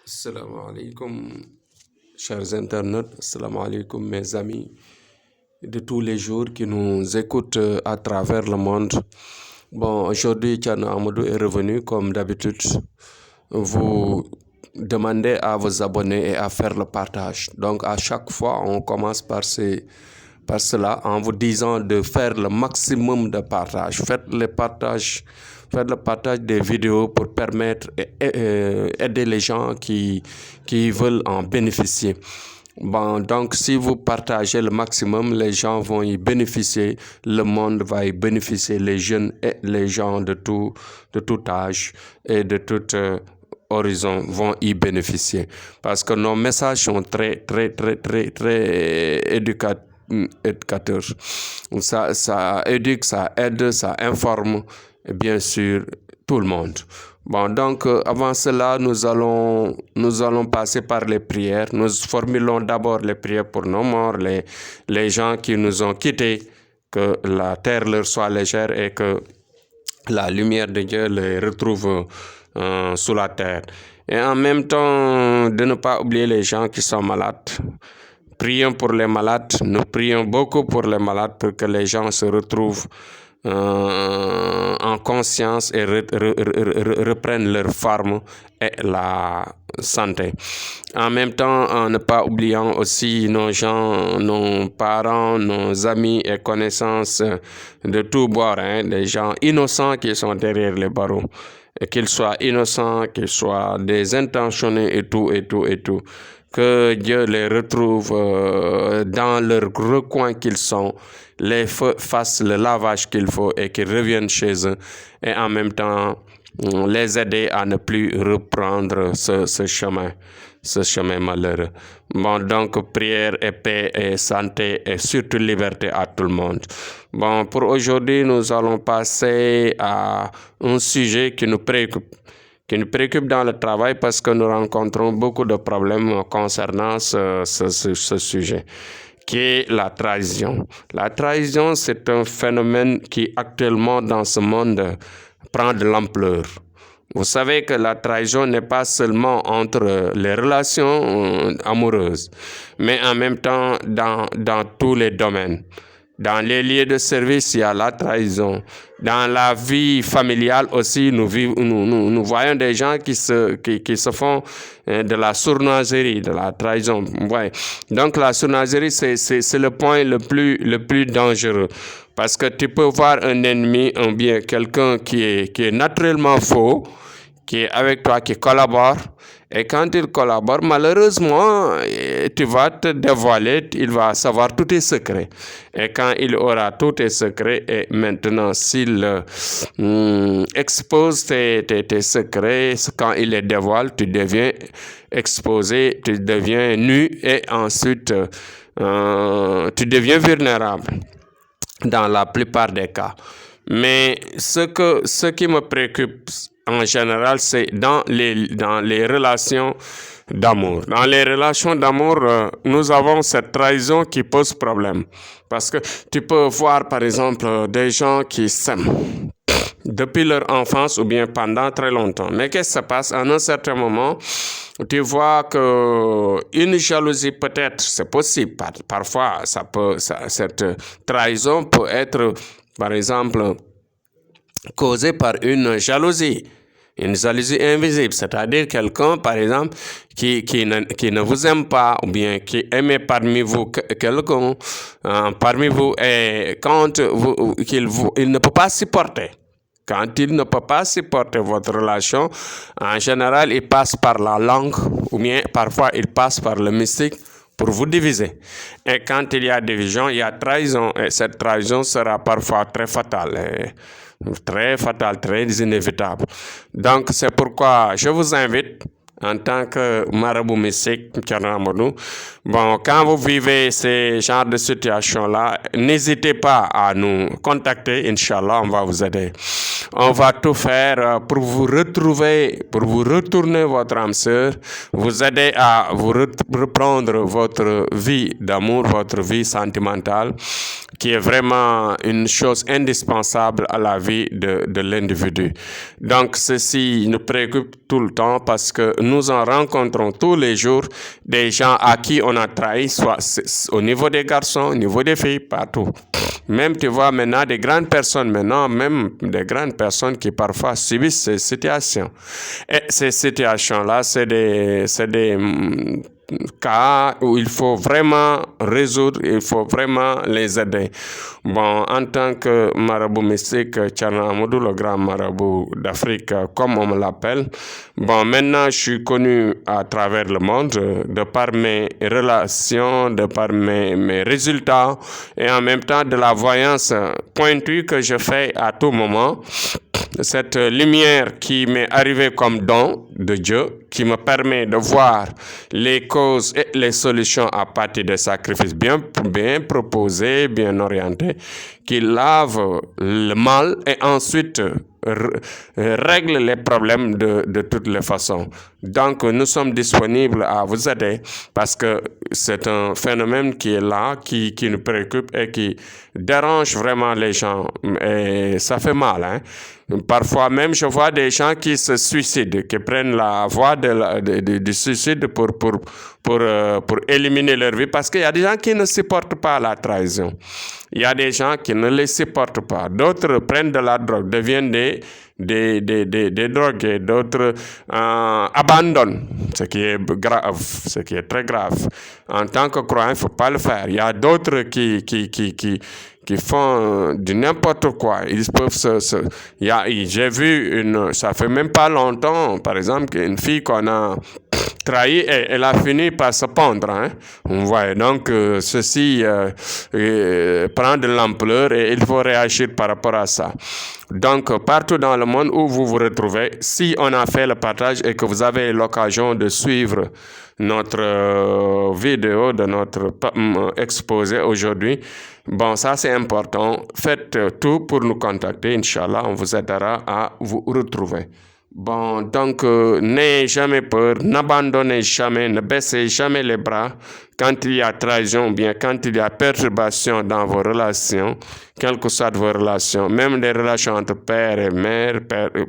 Assalamu alaikum, chers internautes, assalamu alaikum, mes amis de tous les jours qui nous écoutent à travers le monde. Bon, aujourd'hui, Tiano Amadou est revenu comme d'habitude. Vous demandez à vous abonner et à faire le partage. Donc, à chaque fois, on commence par cela en vous disant de faire le maximum de partage. Faites le partage des vidéos pour permettre aider les gens qui veulent en bénéficier. Bon, donc, si vous partagez le maximum, les gens vont y bénéficier, le monde va y bénéficier, les jeunes et les gens de tout âge et de tout horizon vont y bénéficier. Parce que nos messages sont très éducateurs. Ça éduque, ça aide, ça informe, et bien sûr, tout le monde. Bon, donc, avant cela, nous allons passer par les prières. Nous formulons d'abord les prières pour nos morts, les gens qui nous ont quittés, que la terre leur soit légère et que la lumière de Dieu les retrouve sous la terre. Et en même temps, de ne pas oublier les gens qui sont malades. Prions pour les malades, nous prions beaucoup pour les malades pour que les gens se retrouvent en conscience et reprennent leur forme et la santé. En même temps, en ne pas oubliant aussi nos gens, nos parents, nos amis et connaissances de tout bord, des gens innocents qui sont derrière les barreaux. Qu'ils soient innocents, qu'ils soient désintentionnés et tout. Que Dieu les retrouve dans leur recoin qu'ils sont, les fasse le lavage qu'il faut et qu'ils reviennent chez eux. Et en même temps, les aider à ne plus reprendre ce chemin malheureux. Bon, donc, prière et paix et santé et surtout liberté à tout le monde. Bon, pour aujourd'hui, nous allons passer à un sujet qui nous préoccupe dans le travail parce que nous rencontrons beaucoup de problèmes concernant ce sujet, qui est la trahison. La trahison, c'est un phénomène qui actuellement dans ce monde prend de l'ampleur. Vous savez que la trahison n'est pas seulement entre les relations amoureuses, mais en même temps dans tous les domaines. Dans les lieux de service, il y a la trahison. Dans la vie familiale aussi, nous voyons des gens qui se font de la sournoiserie, de la trahison. Ouais. Donc la sournoiserie, c'est le point le plus dangereux. Parce que tu peux voir un ennemi, ou bien quelqu'un qui est naturellement faux, qui est avec toi, qui collabore. Et quand il collabore, malheureusement, tu vas te dévoiler, il va savoir tous tes secrets. Et quand il aura tous tes secrets, et maintenant, s'il expose tes secrets, quand il les dévoile, tu deviens exposé, tu deviens nu, et ensuite, tu deviens vulnérable dans la plupart des cas. Mais ce qui me préoccupe en général, c'est dans les relations d'amour. Dans les relations d'amour, nous avons cette trahison qui pose problème. Parce que tu peux voir, par exemple, des gens qui s'aiment depuis leur enfance ou bien pendant très longtemps. Mais qu'est-ce qui se passe? À un certain moment, tu vois que une jalousie peut-être, c'est possible. Parfois, cette trahison peut être, par exemple, causée par une jalousie invisible, c'est-à-dire quelqu'un, par exemple, qui ne vous aime pas, ou bien qui aimait parmi vous quelqu'un, et quand il ne peut pas supporter. Quand il ne peut pas supporter votre relation, en général, il passe par la langue, ou bien parfois il passe par le mystique pour vous diviser. Et quand il y a division, il y a trahison, et cette trahison sera parfois très fatale, très inévitable. Donc, c'est pourquoi je vous invite, en tant que marabout mystique, bon, quand vous vivez ces genres de situations-là, n'hésitez pas à nous contacter, Inch'Allah, on va vous aider. On va tout faire pour vous retrouver, pour vous retourner votre âme sœur, vous aider à vous reprendre votre vie d'amour, votre vie sentimentale, qui est vraiment une chose indispensable à la vie de l'individu. Donc, ceci nous préoccupe tout le temps parce que nous en rencontrons tous les jours des gens à qui on a trahi, soit au niveau des garçons, au niveau des filles, partout. Même, tu vois, maintenant, des grandes personnes, même des grandes personnes qui parfois subissent ces situations. Et ces situations-là, c'est des cas où il faut vraiment résoudre, il faut vraiment les aider. Bon, en tant que marabout mystique, Thierno Amadou, le grand marabout d'Afrique, comme on me l'appelle, bon, maintenant, je suis connu à travers le monde de par mes relations, de par mes résultats et en même temps de la voyance pointue que je fais à tout moment. Cette lumière qui m'est arrivée comme don de Dieu, qui me permet de voir les causes et les solutions à partir des sacrifices bien proposés, bien orientés, qui lavent le mal et ensuite règle les problèmes de toutes les façons. Donc, nous sommes disponibles à vous aider parce que c'est un phénomène qui est là, qui nous préoccupe et qui dérange vraiment les gens. Et ça fait mal, hein? Parfois même, je vois des gens qui se suicident, qui prennent la voie du suicide pour éliminer leur vie parce qu'il y a des gens qui ne supportent pas la trahison. Il y a des gens qui ne les supportent pas. D'autres prennent de la drogue, deviennent des drogués. D'autres abandonnent, ce qui est grave, ce qui est très grave. En tant que croyant, il ne faut pas le faire. Il y a d'autres qui font du n'importe quoi. Ils peuvent j'ai vu ça fait même pas longtemps, par exemple, une fille qu'on a trahi et elle a fini par se pendre. Hein? On voit donc ceci prend de l'ampleur et il faut réagir par rapport à ça. Donc, partout dans le monde où vous vous retrouvez, si on a fait le partage et que vous avez l'occasion de suivre notre vidéo, de notre exposé aujourd'hui, bon, ça c'est important. Faites tout pour nous contacter. Inch'Allah, on vous aidera à vous retrouver. Bon, donc, n'ayez jamais peur, n'abandonnez jamais, ne baissez jamais les bras quand il y a trahison ou bien quand il y a perturbation dans vos relations, quelles que soient vos relations, même les relations entre père et mère, père et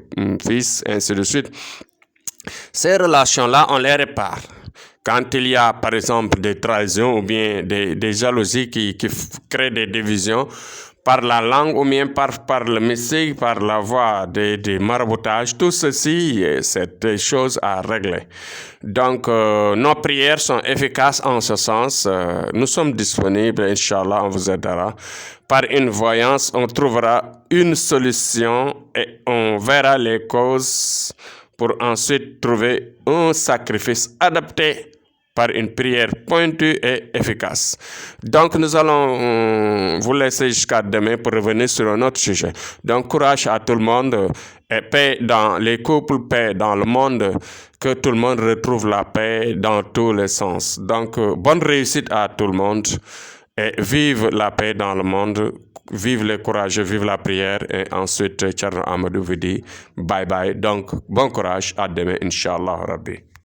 fils, ainsi de suite. Ces relations-là, on les répare. Quand il y a, par exemple, des trahisons ou bien des jalousies qui créent des divisions, par la langue ou bien par le mystique, par la voie des maraboutages, tout ceci, c'est des choses à régler. Donc, nos prières sont efficaces en ce sens. Nous sommes disponibles, Inch'Allah, on vous aidera. Par une voyance, on trouvera une solution et on verra les causes pour ensuite trouver un sacrifice adapté par une prière pointue et efficace. Donc, nous allons vous laisser jusqu'à demain pour revenir sur un autre sujet. Donc, courage à tout le monde et paix dans les couples, paix dans le monde, que tout le monde retrouve la paix dans tous les sens. Donc, bonne réussite à tout le monde et vive la paix dans le monde. Vive le courage, vive la prière et ensuite, Thierno Amadou vous dit bye bye. Donc, bon courage, à demain, Inch'Allah, Rabbi.